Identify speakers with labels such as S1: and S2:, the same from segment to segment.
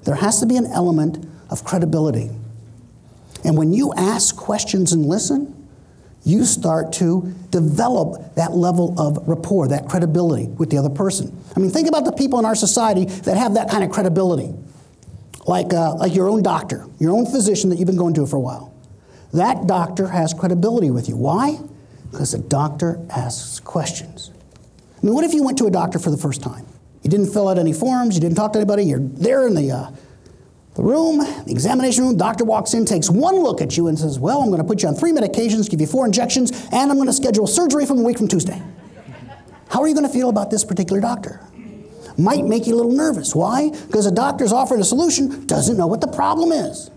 S1: There has to be an element of credibility. And when you ask questions and listen, you start to develop that level of rapport, that credibility with the other person. I mean, think about the people in our society that have that kind of credibility. Like your own doctor, your own physician that you've been going to for a while. That doctor has credibility with you. Why? Because the doctor asks questions. I mean, what if you went to a doctor for the first time? You didn't fill out any forms, you didn't talk to anybody, you're there in the room, the examination room, doctor walks in, takes one look at you and says, well, I'm going to put you on 3 medications, give you 4 injections, and I'm going to schedule surgery from a week from Tuesday. How are you going to feel about this particular doctor? Might make you a little nervous. Why? Because the doctor's offering a solution, doesn't know what the problem is.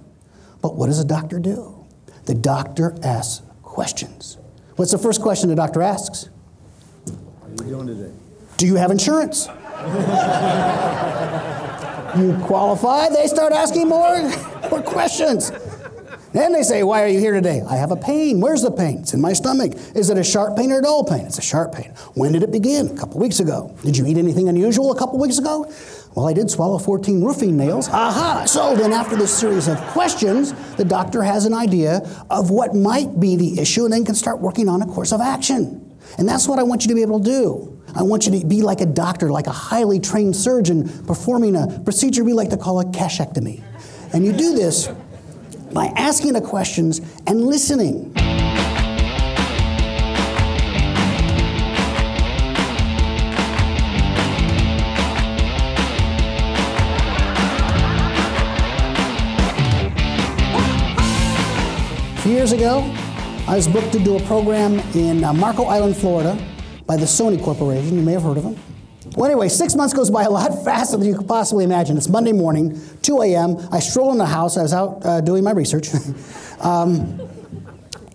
S1: But what does a doctor do? The doctor asks questions. What's the first question the doctor asks?
S2: How are you doing today?
S1: Do you have insurance? You qualify, they start asking more questions. Then they say, why are you here today? I have a pain. Where's the pain? It's in my stomach. Is it a sharp pain or a dull pain? It's a sharp pain. When did it begin? A couple weeks ago. Did you eat anything unusual a couple weeks ago? Well, I did swallow 14 roofing nails. Aha! So then after this series of questions, the doctor has an idea of what might be the issue and then can start working on a course of action. And that's what I want you to be able to do. I want you to be like a doctor, like a highly trained surgeon performing a procedure we like to call a cachectomy. And you do this by asking the questions and listening. A few years ago, I was booked to do a program in Marco Island, Florida by the Sony Corporation. You may have heard of them. Well, anyway, 6 months goes by a lot faster than you could possibly imagine. It's Monday morning, 2 a.m. I stroll in the house. I was out doing my research. And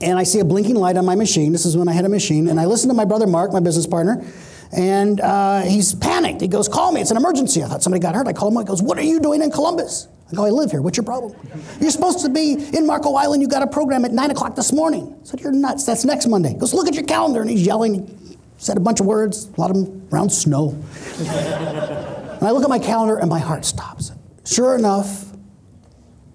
S1: I see a blinking light on my machine. This is when I had a machine. And I listen to my brother Mark, my business partner. And he's panicked. He goes, call me. It's an emergency. I thought somebody got hurt. I call him. He goes, what are you doing in Columbus? I go, I live here. What's your problem? You're supposed to be in Marco Island. You got a program at 9 o'clock this morning. I said, you're nuts. That's next Monday. He goes, look at your calendar. And he's yelling. Said a bunch of words, a lot of them around snow. And I look at my calendar and my heart stops. Sure enough,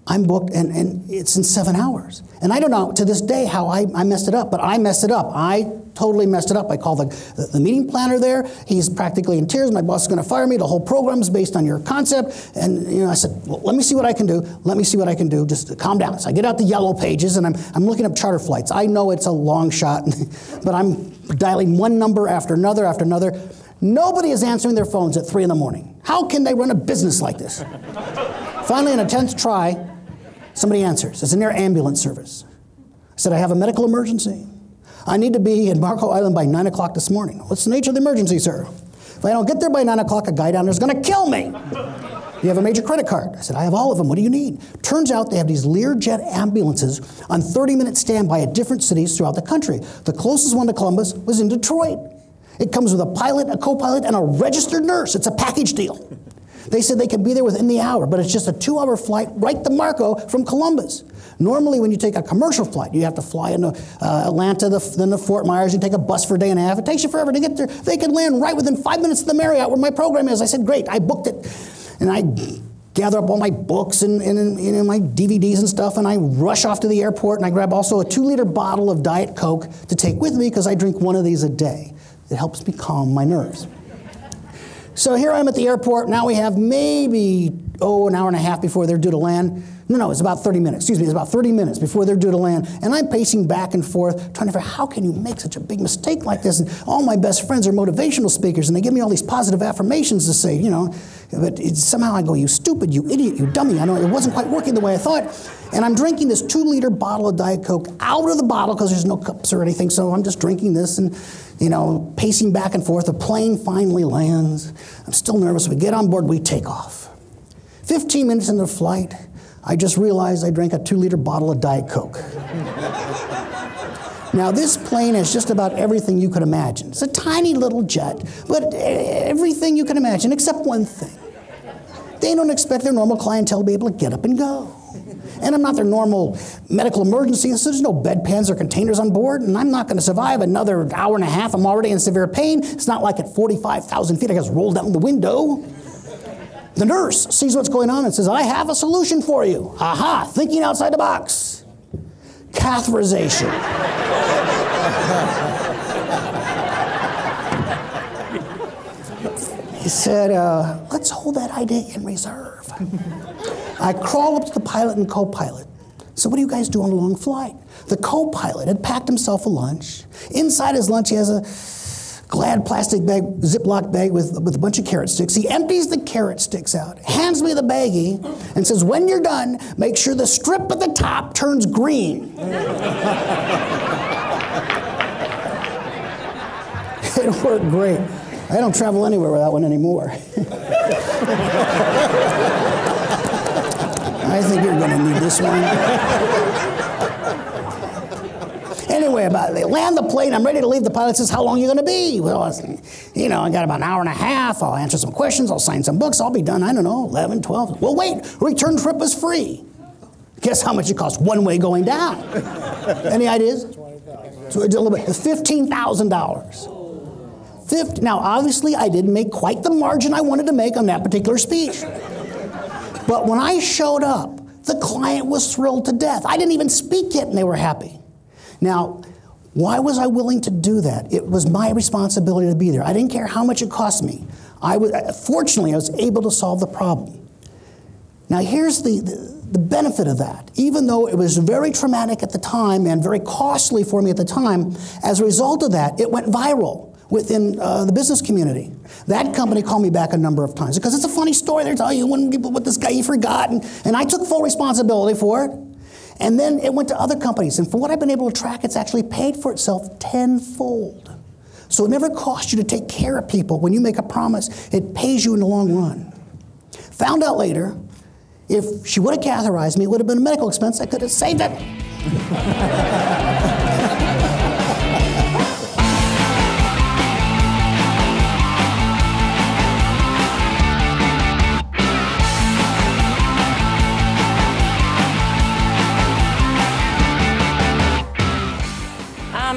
S1: I'm booked and it's in 7 hours. And I don't know to this day how I messed it up, but I messed it up. I totally messed it up. I called the meeting planner there. He's practically in tears. My boss is going to fire me. The whole program is based on your concept. And I said, well, let me see what I can do. Let me see what I can do. Just calm down. So I get out the yellow pages and I'm looking up charter flights. I know it's a long shot, but I'm dialing one number after another after another. Nobody is answering their phones at 3 in the morning. How can they run a business like this? Finally, on a 10th try, somebody answers. It's an air ambulance service. I said, I have a medical emergency. I need to be in Marco Island by 9 o'clock this morning. What's the nature of the emergency, sir? If I don't get there by 9 o'clock, a guy down there is going to kill me. Do you have a major credit card? I said, I have all of them. What do you need? Turns out they have these Learjet ambulances on 30-minute standby at different cities throughout the country. The closest one to Columbus was in Detroit. It comes with a pilot, a co-pilot, and a registered nurse. It's a package deal. They said they could be there within the hour, but it's just a 2-hour flight right to Marco from Columbus. Normally, when you take a commercial flight, you have to fly into Atlanta, then to Fort Myers. You take a bus for a day and a half. It takes you forever to get there. They could land right within 5 minutes of the Marriott where my program is. I said, great, I booked it. And I gather up all my books and my DVDs and stuff, and I rush off to the airport, and I grab also a 2-liter bottle of Diet Coke to take with me because I drink one of these a day. It helps me calm my nerves. So here I am at the airport. Now we have maybe, an hour and a half before they're due to land. No, it's about 30 minutes. Excuse me, it's about 30 minutes before they're due to land. And I'm pacing back and forth, trying to figure out how can you make such a big mistake like this? And all my best friends are motivational speakers, and they give me all these positive affirmations to say, but somehow I go, you stupid, you idiot, you dummy. I know it wasn't quite working the way I thought. And I'm drinking this 2-liter bottle of Diet Coke out of the bottle because there's no cups or anything. So I'm just drinking this and, pacing back and forth. The plane finally lands. I'm still nervous. We get on board, we take off. 15 minutes into the flight, I just realized I drank a 2-liter bottle of Diet Coke. Now, this plane has just about everything you could imagine. It's a tiny little jet, but everything you can imagine except one thing. They don't expect their normal clientele to be able to get up and go. And I'm not their normal medical emergency, so there's no bedpans or containers on board, and I'm not going to survive another hour and a half. I'm already in severe pain. It's not like at 45,000 feet I just roll down the window. The nurse sees what's going on and says, I have a solution for you. Aha, thinking outside the box. Catheterization. He said, let's hold that idea in reserve. I crawl up to the pilot and co-pilot. So what do you guys do on a long flight? The co-pilot had packed himself a lunch. Inside his lunch, he has a Glad plastic bag, Ziploc bag with a bunch of carrot sticks. He empties the carrot sticks out, hands me the baggie, and says, when you're done, make sure the strip at the top turns green. It worked great. I don't travel anywhere with that one anymore. I think you're going to need this one. Anyway, they land the plane. I'm ready to leave. The pilot says, how long are you going to be? Well, I got about an hour and a half. I'll answer some questions. I'll sign some books. I'll be done, 11, 12. Well, wait, return trip is free. Guess how much it costs one way going down? Any ideas? So it's a little bit, $15,000. Now, obviously, I didn't make quite the margin I wanted to make on that particular speech. But when I showed up, the client was thrilled to death. I didn't even speak yet, and they were happy. Now, why was I willing to do that? It was my responsibility to be there. I didn't care how much it cost me. Fortunately, I was able to solve the problem. Now, here's the benefit of that. Even though it was very traumatic at the time and very costly for me at the time, as a result of that, it went viral within the business community. That company called me back a number of times because it's a funny story. They're telling you when people with this guy you forgot, and I took full responsibility for it. And then it went to other companies, and from what I've been able to track, it's actually paid for itself tenfold. So it never costs you to take care of people. When you make a promise, it pays you in the long run. Found out later, if she would have catheterized me, it would have been a medical expense. I could have saved it.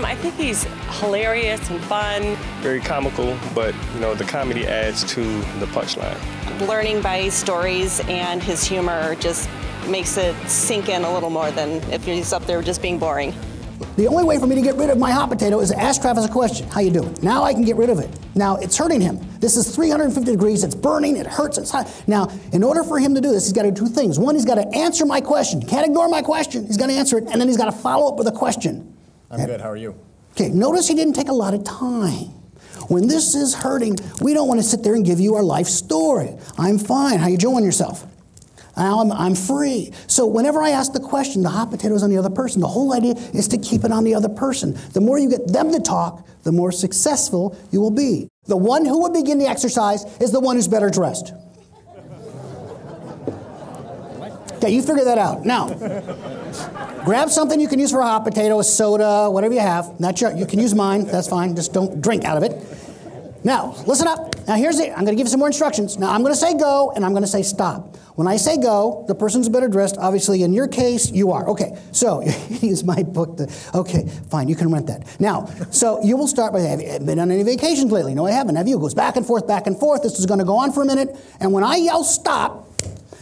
S3: I think he's hilarious and fun.
S4: Very comical, but the comedy adds to the punchline.
S3: Learning by stories and his humor just makes it sink in a little more than if he's up there just being boring.
S1: The only way for me to get rid of my hot potato is to ask Travis a question. How you doing? Now I can get rid of it. Now it's hurting him. This is 350 degrees, it's burning, it hurts, it's hot. Now, in order for him to do this, he's got to do two things. One, he's got to answer my question. He can't ignore my question. He's got to answer it, and then he's got to follow up with a question.
S2: I'm good, how are you?
S1: Okay, notice he didn't take a lot of time. When this is hurting, we don't want to sit there and give you our life story. I'm fine, how you enjoying yourself? I'm free. So whenever I ask the question, the hot potato is on the other person. The whole idea is to keep it on the other person. The more you get them to talk, the more successful you will be. The one who will begin the exercise is the one who's better dressed. Okay, you figure that out. Now, grab something you can use for a hot potato, a soda, whatever you have. You can use mine, that's fine. Just don't drink out of it. Now, listen up. Now here's it. I'm going to give you some more instructions. Now I'm going to say go, and I'm going to say stop. When I say go, the person's better dressed. Obviously, in your case, you are. Okay, so use my book. Okay, fine, you can rent that. Now, so you will start by, have you been on any vacations lately? No, I haven't. Have you? It goes back and forth, back and forth. This is going to go on for a minute. And when I yell stop,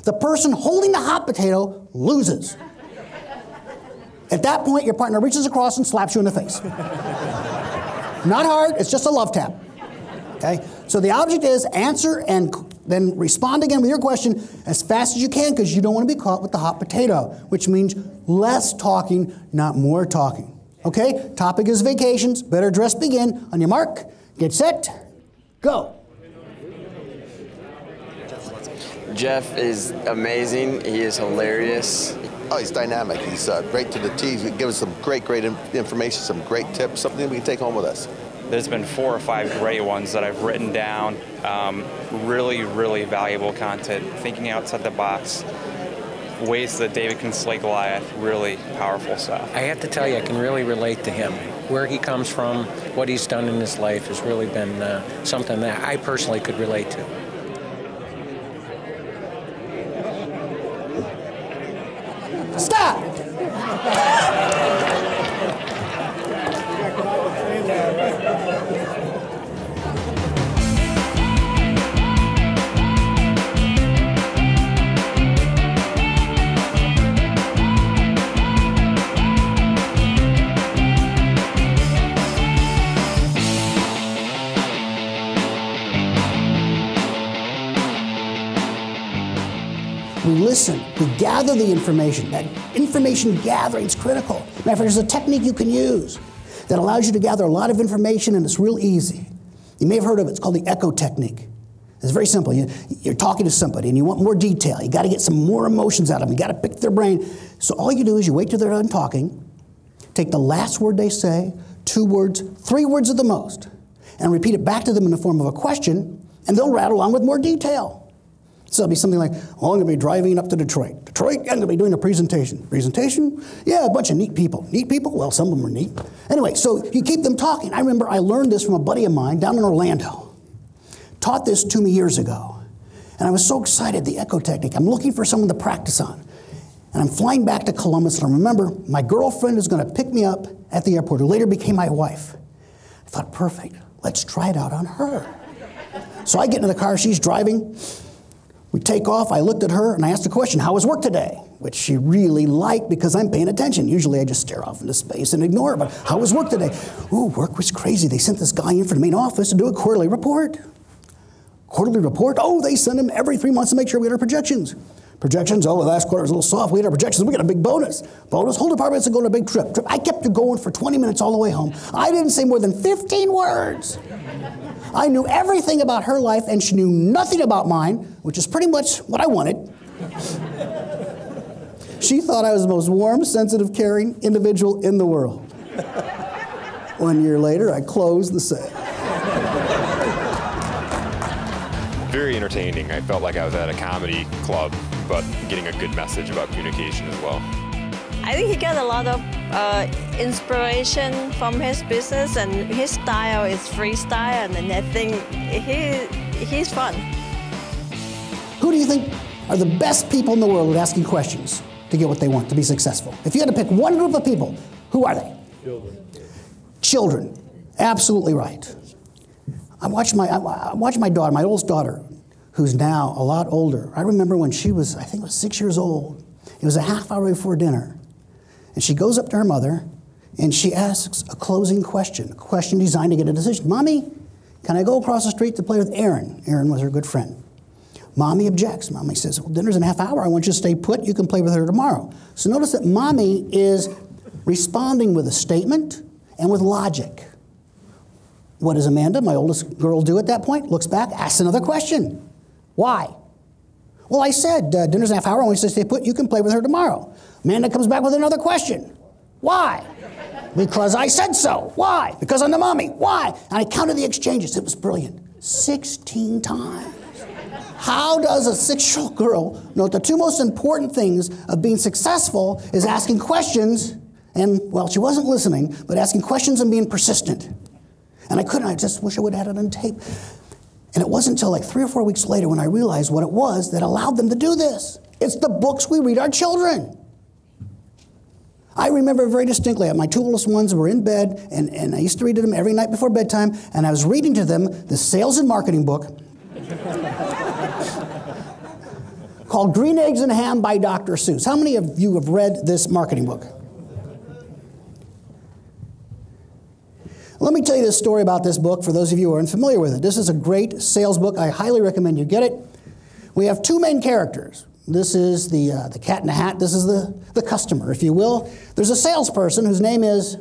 S1: the person holding the hot potato loses. At that point, your partner reaches across and slaps you in the face. Not hard, it's just a love tap. Okay? So the object is answer and then respond again with your question as fast as you can because you don't want to be caught with the hot potato, which means less talking, not more talking. Okay? Topic is vacations. Better dress begin. On your mark, get set, go.
S5: Jeff is amazing. He is hilarious.
S6: Oh, he's dynamic. He's great to the T. He gives us some great information, some great tips, something we can take home with us.
S7: There's been 4 or 5 great ones that I've written down. Really, really valuable content. Thinking outside the box. Ways that David can slay Goliath. Really powerful stuff.
S8: I have to tell you, I can really relate to him. Where he comes from, what he's done in his life has really been something that I personally could relate to.
S1: Stop! we listen, we gather the information. That information gathering is critical. Matter of fact, there's a technique you can use that allows you to gather a lot of information, and it's real easy. You may have heard of it. It's called the echo technique. It's very simple. You're talking to somebody and you want more detail. You got to get some more emotions out of them. You got to pick their brain. So all you do is you wait till they're done talking, take the last word they say, 2 words, 3 words at the most, and repeat it back to them in the form of a question, and they'll rattle on with more detail. So it'll be something like, oh, I'm going to be driving up to Detroit. Detroit, I'm going to be doing a presentation. Presentation? Yeah, a bunch of neat people. Neat people? Well, some of them are neat. Anyway, so you keep them talking. I remember I learned this from a buddy of mine down in Orlando. Taught this to me years ago. And I was so excited, the echo technique. I'm looking for someone to practice on. And I'm flying back to Columbus, and I remember my girlfriend is going to pick me up at the airport, who later became my wife. I thought, perfect. Let's try it out on her. So I get into the car, she's driving. We take off, I looked at her, and I asked a question, how was work today? Which she really liked because I'm paying attention. Usually I just stare off into space and ignore her, but how was work today? Ooh, work was crazy. They sent this guy in from the main office to do a quarterly report. Quarterly report? Oh, they send him every 3 months to make sure we had our projections. Projections, oh, the last quarter was a little soft. We had our projections, we got a big bonus. Bonus, whole department's going on a big trip. I kept it going for 20 minutes all the way home. I didn't say more than 15 words. I knew everything about her life, and she knew nothing about mine, which is pretty much what I wanted. She thought I was the most warm, sensitive, caring individual in the world. 1 year later, I closed the sale.
S9: Very entertaining. I felt like I was at a comedy club, but getting a good message about communication as well.
S10: I think he got a lot of inspiration from his business, and his style is freestyle, and I think he's fun.
S1: Who do you think are the best people in the world at asking questions to get what they want, to be successful? If you had to pick one group of people, who are they?
S2: Children.
S1: Children. Absolutely right. I watched my daughter, my oldest daughter, who's now a lot older. I remember when she was, I think it was 6 years old. It was a half hour before dinner. And she goes up to her mother and she asks a closing question, a question designed to get a decision. Mommy, can I go across the street to play with Aaron? Aaron was her good friend. Mommy objects. Mommy says, well, dinner's in a half hour. I want you to stay put. You can play with her tomorrow. So notice that Mommy is responding with a statement and with logic. What does Amanda, my oldest girl, do at that point? Looks back, asks another question. Why? Well, I said, dinner's in a half hour. I want you to stay put. You can play with her tomorrow. Amanda comes back with another question. Why? Because I said so. Why? Because I'm the mommy. Why? And I counted the exchanges. It was brilliant. 16 times. How does a 6-year-old girl know that the 2 most important things of being successful is asking questions and, well, she wasn't listening, but asking questions and being persistent. And I just wish I would have had it on tape. And it wasn't until like 3 or 4 weeks later when I realized what it was that allowed them to do this. It's the books we read our children. I remember very distinctly, my 2 oldest ones were in bed, and I used to read to them every night before bedtime, and I was reading to them the sales and marketing book called Green Eggs and Ham by Dr. Seuss. How many of you have read this marketing book? Let me tell you this story about this book for those of you who aren't familiar with it. This is a great sales book. I highly recommend you get it. We have 2 main characters. This is the cat in the hat. This is the customer, if you will. There's a salesperson whose name is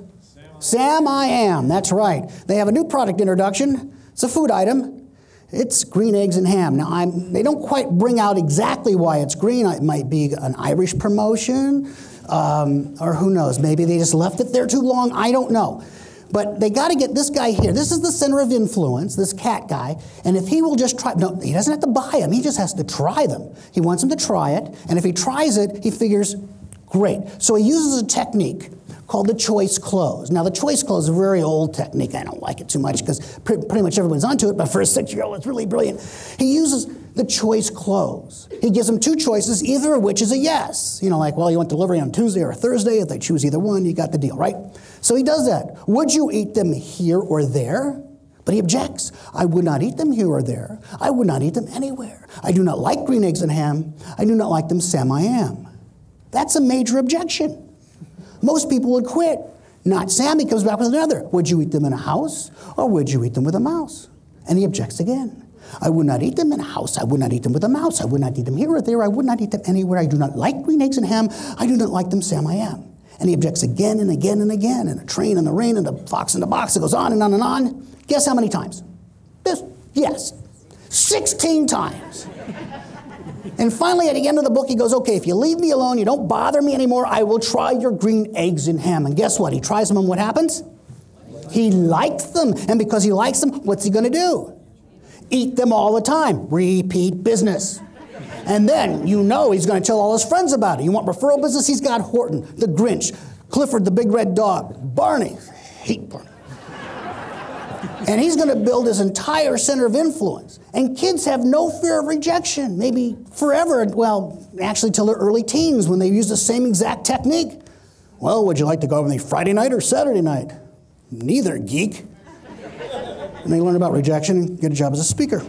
S1: Sam I Am. That's right. They have a new product introduction. It's a food item. It's green eggs and ham. Now, they don't quite bring out exactly why it's green. It might be an Irish promotion, or who knows. Maybe they just left it there too long. I don't know. But they got to get this guy here. This is the center of influence, this cat guy. And if he will just try, no, he doesn't have to buy them. He just has to try them. He wants them to try it. And if he tries it, he figures, great. So he uses a technique called the choice close. Now, the choice close is a very old technique. I don't like it too much because pretty much everyone's onto it. But for a 6-year-old, it's really brilliant. He uses the choice close. He gives them 2 choices, either of which is a yes. You know, like, well, you want delivery on Tuesday or Thursday. If they choose either one, you got the deal, right? So he does that. Would you eat them here or there? But he objects. I would not eat them here or there. I would not eat them anywhere. I do not like green eggs and ham. I do not like them Sam I Am. That's a major objection. Most people would quit. Not Sam. He comes back with another. Would you eat them in a house or would you eat them with a mouse? And he objects again. I would not eat them in a house. I would not eat them with a mouse. I would not eat them here or there. I would not eat them anywhere. I do not like green eggs and ham. I do not like them, Sam, I am. And he objects again and again and again. And a train in the rain and a fox in the box. It goes on and on and on. Guess how many times? Yes, 16 times. And finally, at the end of the book, he goes, okay, if you leave me alone, you don't bother me anymore, I will try your green eggs and ham. And guess what? He tries them, and what happens? He likes them. And because he likes them, what's he going to do? Eat them all the time. Repeat business. And then you know he's going to tell all his friends about it. You want referral business? He's got Horton, the Grinch, Clifford the Big Red Dog, Barney, hate Barney. And he's going to build his entire center of influence. And kids have no fear of rejection, maybe forever, well, actually till their early teens when they use the same exact technique. Well, would you like to go with me Friday night or Saturday night? Neither, geek. And they learn about rejection and get a job as a speaker.